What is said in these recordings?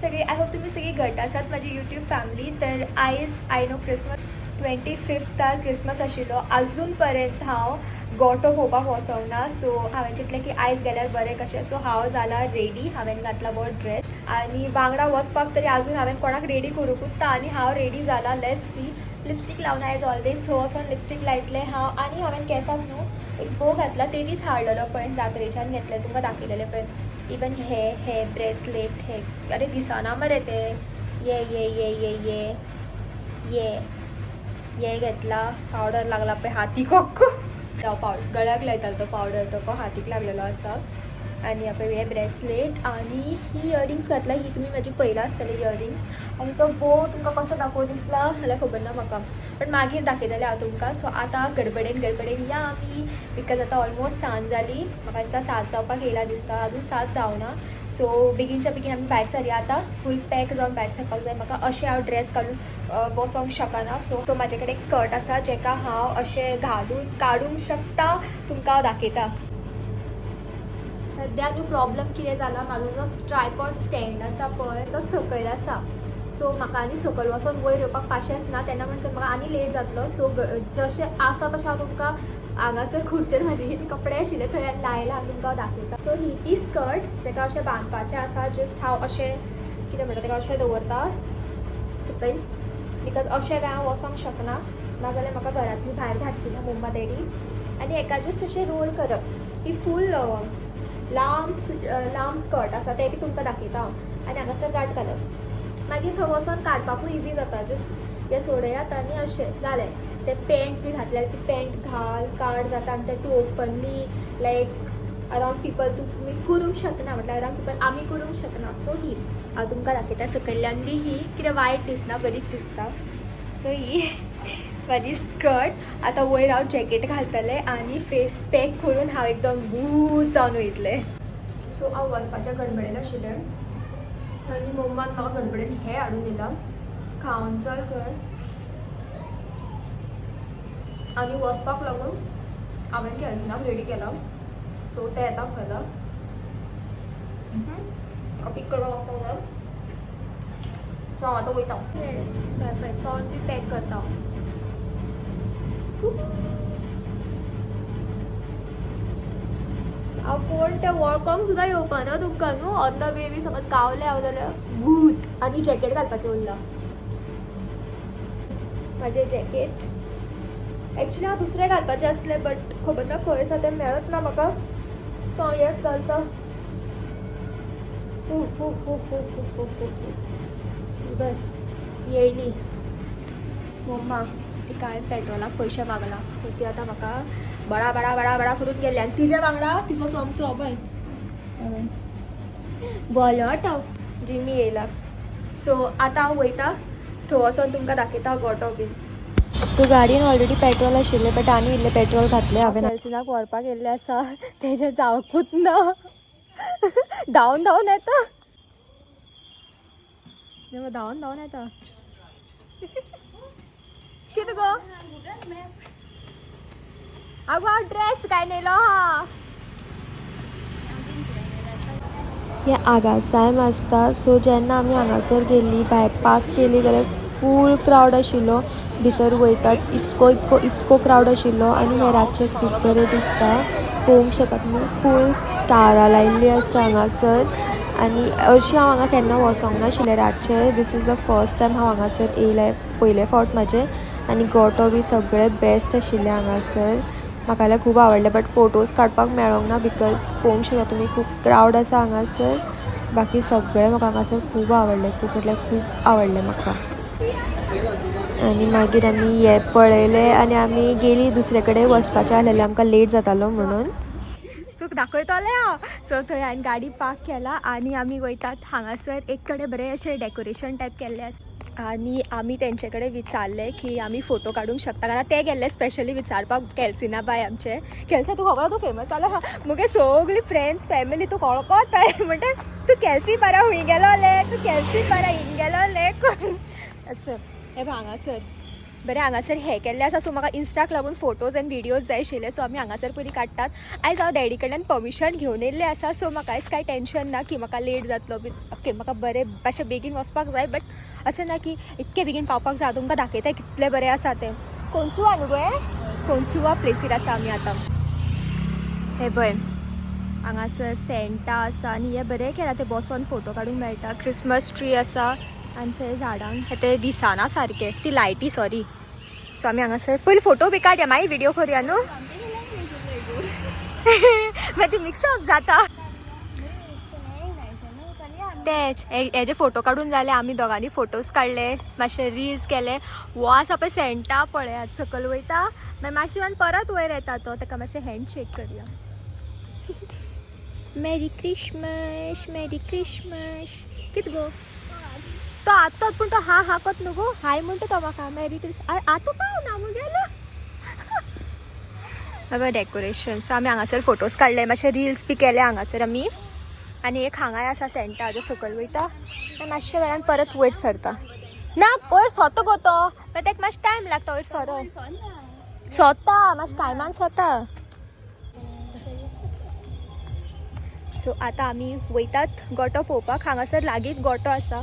सगळे. I hope तुम्ही सगळी घट आसात माझी यूट्यूब फॅमिली. तर आयज I know Christmas 25th Christmas आशिल्लो. अजून पर्यंत हांव गोठो पळोवपाक वचोंक ना. सो हांवें चिंतलें की आयज गेल्यार बरें कशें. सो हांव जाला रेडी. हांवें घातला वो ड्रेस आनी वांगडा वचपाक तरी आजून हांवें कोणाक रेडी करूंकूच ना. आनी हांव रेडी जाला. Let's see. लिपस्टीक लावन एज ऑलवेज थंय वचोन लिपस्टीक लायतलें हांव. आनी हांवें केंसाक न्हू एक बो घातला. ते दीस हाडलेलो पळय जात्रेच्यान घेतलें तुमकां दाखयलेलें पळय. इवन हे ब्रेसलेट हे अरे दिसना मरे ते. ये ये ये ये ये ये ये घेतला. पावडर लागला पळय हातीक हक्को. पावडर गळ्याक लायतालो तो पावडर तो हातीक लागलेलो आसा. आनी पळय हे ब्रेसलेट आनी ही इयरिंग्स घातला. ही तुमी म्हाजी पयला आसतले इयरिंग्स. आनी तो बो तुमकां कसो दाखोव दिसला जाल्यार खबर ना म्हाका, पण मागीर दाखयतलें हांव तुमकां. सो आतां गडबडेन या आमी, बिकॉज आतां ऑलमोस्ट सांज जाली. म्हाका दिसता 7 जावपाक येयला दिसता. अजून 7 जावना. सो बेगीनच्या बेगीन आमी भायर सरया. आतां फूल पॅक जावन भायर सरपाक जाय म्हाका. अशें हांव ड्रेस घालून बसोंक शकना. सो म्हाजे कडेन एक स्कर्ट आसा जेका हांव अशें घालून काडूंक शकता. तुमकां हांव दाखयता. सद्या न्हू प्रॉब्लम कितें जाला, म्हाजो जो ट्रायपॉड स्टँड आसा पळय तो सकयल आसा. सो म्हाका आनी सकयल वचोन वयर येवपाक पाशेंच ना. तेन्ना म्हणसर म्हाका आनी लेट जातलो. सो जशें आसा तशें हांव तुमकां हांगासर खुर्चेर म्हाजे कपडे आशिल्ले थंय लायला हांव तुमकां दाखयता. सो ही ती स्कर्ट जेका अशें बांदपाचें आसा. जस्ट हांव अशें कितें म्हणटा तेका अशें दवरता सकयल, बिकॉज अशें काय हांव वचोंक शकना. नाजाल्यार म्हाका घरांतली भायर धाडची ना मम्मा डॅडी. आनी हेका जस्ट अशें रोल करप. ही फूल लांब स्कर्ट आसा तें बी तुमकां दाखयता हांव. आनी हांगासर गांठ घालप. मागीर थंय वचोन काडपाकूय इजी जाता. जस्ट हें सोडयात आनी अशें जालें. ते पॅन्ट बी घातल्यार ती पॅन्ट घाल काड जाता. आनी ते तूं ओपनली लायक अरावंड पिपल तुमी करूंक शकना. म्हटल्यार अरावंड पिपल आमी करूंक शकना. सो ही हांव तुमकां दाखयता. सकयल्यान बी ही कितें वायट दिसना, बरीच दिसता. सो ही म्हाजी स्कर्ट. आतां वयर हांव जॅकेट घालतलें आनी फेस पॅक करून हांव एकदम बूत जावन वयतलें. सो हांव वचपाचें गडबडेन आशिल्लें आनी मम्मान म्हाका गडबडेन हें हाडून दिलां. खावन चल खंय. आनी वचपाक लागून हांवें कॅल्सिनाक रेडी केला. सो ते येता खंय पिक करपाक लागता. सो हांव आतां वयता. पळय तोंड बी पॅक करता. हांव कोण तें वळखोंक सुद्दां येवपा ना तुमकां न्हू. ऑन द वे बी समज गावलें हांव जाल्यार भूत. आनी जॅकेट घालपाचें उरलां. म्हाजें जॅकेट एक्चुली हांव दुसरें घालपाचें आसलें बट खबर ना खंय आसा तें मेळत ना म्हाका. सो हेंच घालता. येयली मम्मा. ती काय पेट्रोलाक पयशे मागला. सो ती आतां म्हाका बडा बडा बडा बडा करून गेली. आनी तिच्या वांगडा तिचो चमचो पळय बोलट हांव जिमी येयला. सो आतां हांव वयता. थंय वचोन तुमकां दाखयता गोठो बीन. सो गाडयेन ऑलरेडी पेट्रोल आशिल्लें बट आनी इल्लें पेट्रोल घातलें हांवें. कॅल्सिनाक व्हरपाक येल्लें आसा तेजें जावपूच ना. धांवन धांवन येता. धांवन येता. कितें गो आगो हांव ड्रेस काय नेलो हा. हें आगासायम आसता. सो जेन्ना आमी हांगासर गेल्लीं भायर पार्क केली जाल्यार फूल क्रावड आशिल्लो. भितर वयतात इतको क्रावड आशिल्लो. आनी हे रातचें खूब बरें दिसता. पळोवंक शकता तुमी फूल स्टारां लायिल्लीं आसा हांगासर. आनी अशी हांव हांगा केन्ना वचोंक नाशिल्लें रातचें. This is the first time हांव हांगासर येयलें पयले फावट म्हाजें. आनी गोठो बी सगळें बेस्ट आशिल्लें हांगासर. म्हाका जाल्यार खूब आवडलें बट फोटोज काडपाक मेळोंक ना बिकॉज पळोवंक शकता तुमी खूब क्रावड आसा हांगासर. बाकी सगळें म्हाका हांगासर खूब आवडलें. खूब म्हटल्यार खूब आवडलें म्हाका. आनी मागीर आमी हें पळयलें आनी आमी गेलीं दुसरे कडेन वचपाचें आसलेलें आमकां लेट जातालो म्हणून. तुका दाखयतलें हांव. सो थंय हांवें गाडी पार्क केला आनी आमी वयतात. हांगासर एक कडेन बरें अशें डेकोरेशन टायप केल्लें आसा. आनी आमी तेंचे कडेन विचारलें की आमी फोटो काडूंक शकता कारण ते गेल्ले स्पेशली विचारपाक कॅल्सिना बाय आमचे. कॅल्सा तूं खबर तूं फेमस जाला मुगे सगळीं फ्रेंड्स फॅमिली तूं कळकोताय म्हणटा तूं कॅल्सी पारा हूंय गेलो ले. तूं कॅल्सी पारा हिंग गेलो ले. असं हे हांगासर बरें हांगासर हें केल्लें आसा सो म्हाका इंस्टाक लागून फोटोज एंड विडियोज जाय आशिल्ले सो आमी हांगासर पयलीं काडटात. आयज हांव डॅडी कडल्यान परमिशन घेवन येयल्लें आसा सो म्हाका आयज कांय टेंशन ना की म्हाका लेट जातलो बी. ओके म्हाका बरें मातशें बेगीन वचपाक जाय बट अशें ना की इतके बेगीन पावपाक जाय. तुमकां दाखयताय कितलें बरें आसा तें. कोनसुवा न्हू गो कोनसुवा प्लेसीर आसा आमी आतां. हे पळय हांगासर सेंटा आसा आनी हे बरें केला ते बसोन फोटो काडूंक मेळटा. क्रिसमस ट्री आसा आनी थंय झाडांक ते दिसना सारके ती लायटी सॉरी. सो आमी हांगासर पयलीं फोटो बी काडया मागीर विडियो करुया न्हू. मागीर ती मिक्सअप जाता तेच हेजे फोटो काडून जाले. आमी दोगांनी फोटोज काडले मातशे रील्स केले. वो आसा पळय सेंटा पळयात सकयल वयता मागीर मातशें परत वयर येता तो ताका मातशें हँडशेक करया. मेरी क्रिसमस मेरी क्रिसमस कित गो तो आताच पूण तो हा हा कोत न्हू गो हाय म्हणटा तो म्हाका मेरी क्रिसमस आतां पाव ना मुगेलो. बाबा डेकोरेशन सो आमी हांगासर फोटोज काडले मातशे रील्स बी केले हांगासर आमी. आनी एक हांगाय आसा सेंटा हाजो सकयल वयता आनी मातशे वेळान परत वयर सरता. ना वयर सोतो गो तो मागीर ताका मातशें टायम लागता वयर सरोंक. सोता मातशें टायमान सोता. सो आतां आमी वयतात गोटो पळोवपाक. हांगासर लागींच गोटो आसा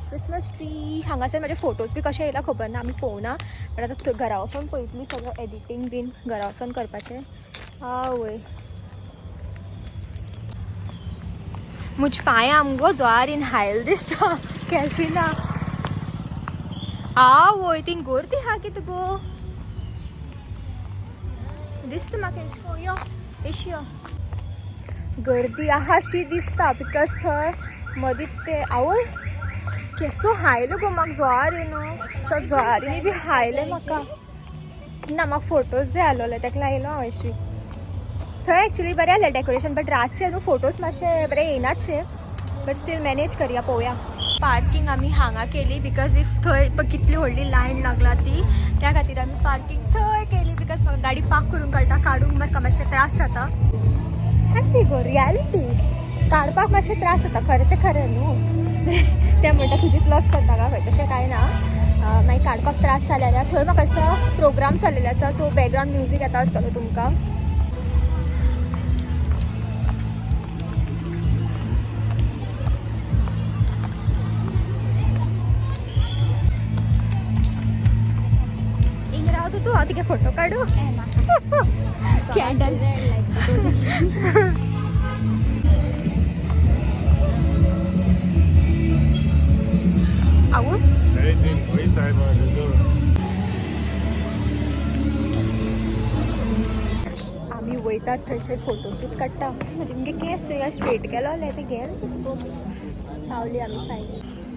क्रिसमस ट्री. हांगासर म्हाजे फोटोज बी कशे येयला खबर ना आमी पळोवना बट आतां घरा वचोन पळयतली सगळें एडिटींग बीन घरा वचोन करपाचें. आवय मुझे पांयां मुगो ज्वारीन हायल दिसता कॅल्सिना. आवय तीं गर्दी हा कितें गो दिसता म्हाका एशको यो एशियो गर्दी आहा शी दिसता बिकॉज थंय मदींच ते आवय केसो हायलो गो म्हाका ज्वारी न्हू. सो ज्वारीनी बी हायले म्हाका ना म्हाका फोटोज जाय आसलोले ताका लागून येयलो हांव अशी. थंय एक्चुली बरें आसलें डेकोरेशन बट रातचे न्हू फोटोज मातशे बरें येयनातशे बट स्टील मॅनेज करया पळोवया. पार्किंग आमी हांगा केली बिकॉज इफ थंय कितली व्हडली लायन लागला ती त्या खातीर आमी पार्किंग थंय केली बिकॉज म्हाका गाडी पार्क करून काडूंक म्हाका मातशें त्रास जाता. आसली गो रियलिटी काडपाक मातशें त्रास जाता खरें तें खरें न्हू. ते म्हणटा तुजी प्लस करता काय खंय तशें कांय ना. मागीर काडपाक त्रास जाले जाल्यार थंय म्हाका दिसता प्रोग्राम चल्लेले आसा सो बॅकग्रावंड म्युजीक येता आसतलो तुमकां. हिंग रावता तूं हांव तुगे फोटो काडू कॅन्डल आवय आमी वयतात थंय थंय फोटोशूट काडटा. म्हणजे तुमगे केस स्ट्रेट केलो जाल्यार ते घे पावली आमी finally.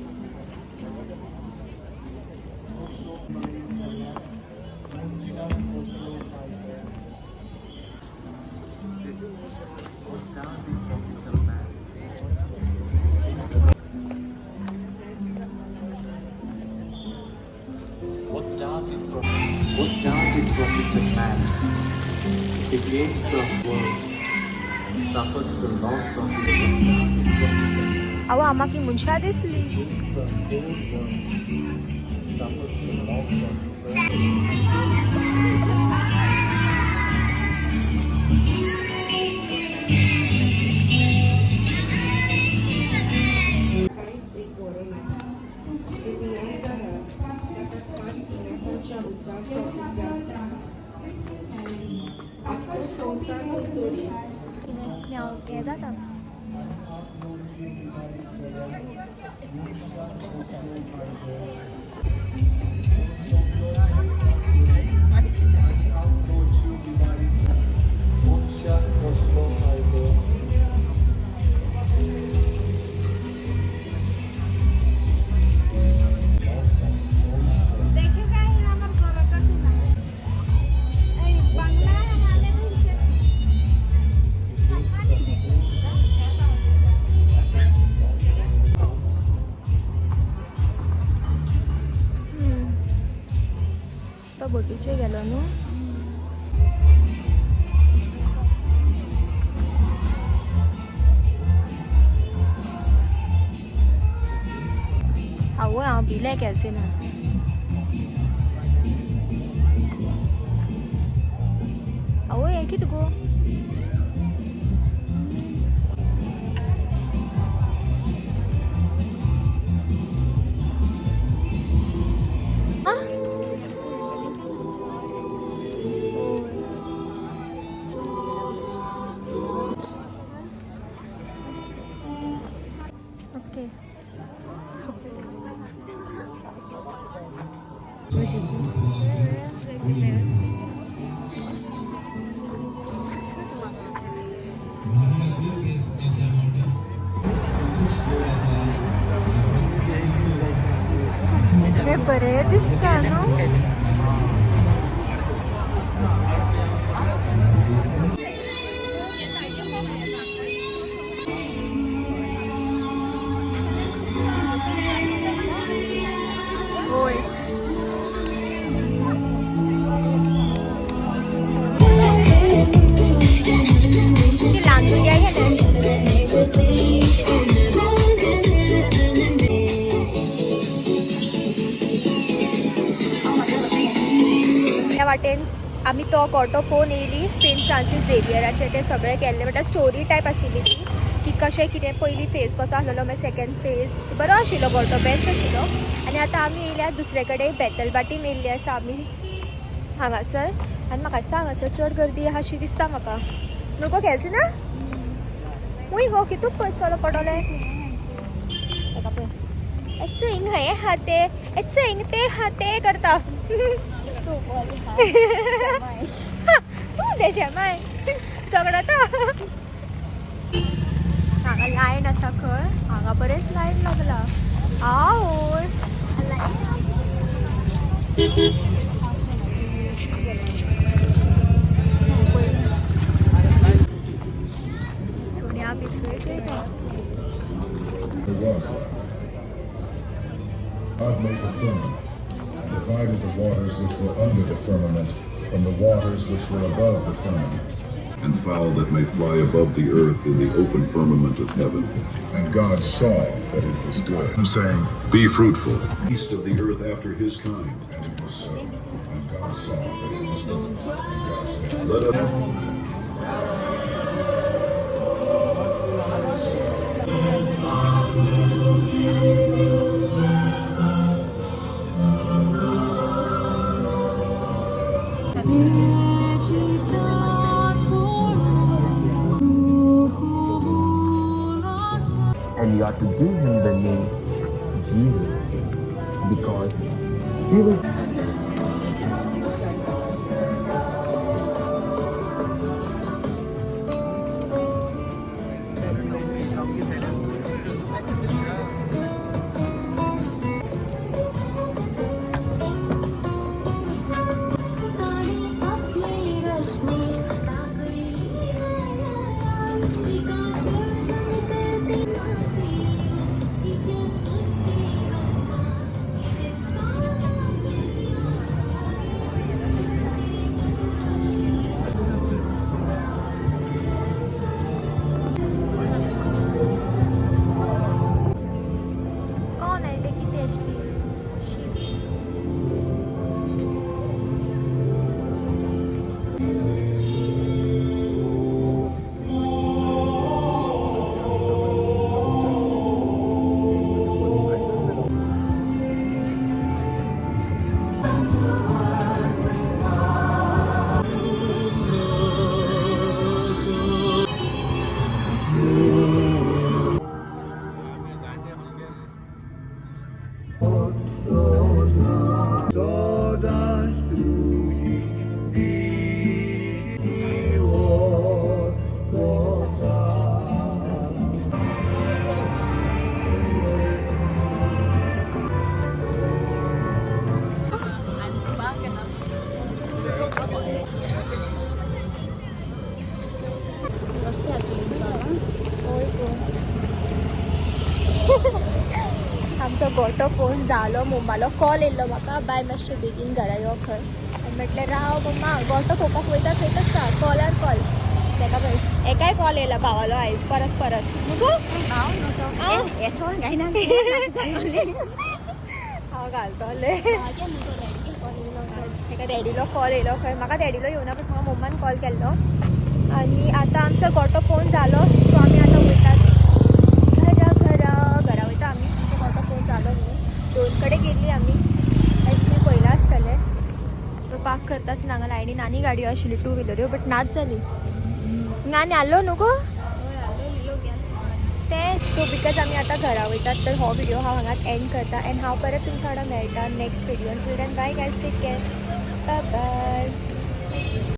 What does it profit a man if he gains the world, suffers the loss of the world? अहो आम्हाक ही मनशा दिसली. Gains the whole world, suffers the loss of his soul. हे जाता बोटीचे गेलो न्हू. आवय हांव भिले कॅल्सिना. दिसता न्हू. होय. ती लहान भुरगी आहे ना. त्या वाटेन आम्ही तो गोटो पळोवन येयली सेंट फ्रांसीस झेवियराचे. ते सगळे केल्ले बट स्टोरी टायप आशिल्ली ती की कशें कितें पयलीं फेज कसो आसलेलो मागीर सेकेंड फेज बरो आशिल्लो गोटो बेस्ट आशिल्लो. आनी आतां आमी येयल्या दुसरे कडेन बेतलबाटी मेल्ली आसा आमी हांगासर. आनी म्हाका दिसता हांगासर चड गर्दी आहा अशी दिसता म्हाका. नको खेळच ना खूंय गो कितूक पयसलो पडोले. ताका पळय एच हिंग हे हाते एच हिंग ते हाते करता. तेजे माय झगडता. हांगा लायन आसा खंय. हांगा बरेच लायन लागला. आवय सोन्या पिचोय The was light. God made the firmament, and divided the waters which were under the firmament from the waters which were above the firmament. And fowl that may fly above the earth in the open firmament of heaven. And God saw that it was good. I'm saying, Be fruitful, east of the earth after his kind. and it was so. And God saw that it was good. And God said, Let us and you are to give him the name Jesus because he will कोण आहे ते किती HD. आमचो गोटो phone जालो. मम्मालो call येयल्लो म्हाका bye मातशें बेगीन घरा यो खंय. आनी म्हटलें राव मम्मा गोटो पळोवपाक वयता थंयच आसा. कॉलार कॉल ताका पळय एकाय कॉल येयला भावालो आयज परत परत नको हांव घालतले. ताका डॅडीलो कॉल येयलो खंय. म्हाका डॅडीलो येवना बट म्हाका मम्मान कॉल केल्लो. आनी आतां आमचो गोटो फोन जालो सो आमी आतां वयतात घरा वयता आमी. आमचो गोटो फोन जालो न्हू. 2 कडेन गेल्ली आमी. आयज तुमी पयला आसतलें पार्क करता आसतना हांगा लायनीन आनी गाडयो आशिल्ल्यो 2 व्हिलऱ्यो बट नाच जाली. आनी आलो न्हू गो ते. सो बिकॉज आमी आतां घरा वयतात तर हो व्हिडिओ हांव हांगाच एंड करता. एंड हांव परत तुमच्या वांगडा मेळटा नेक्स्ट व्हिडिओन. Till then bye guys take care. Bye bye.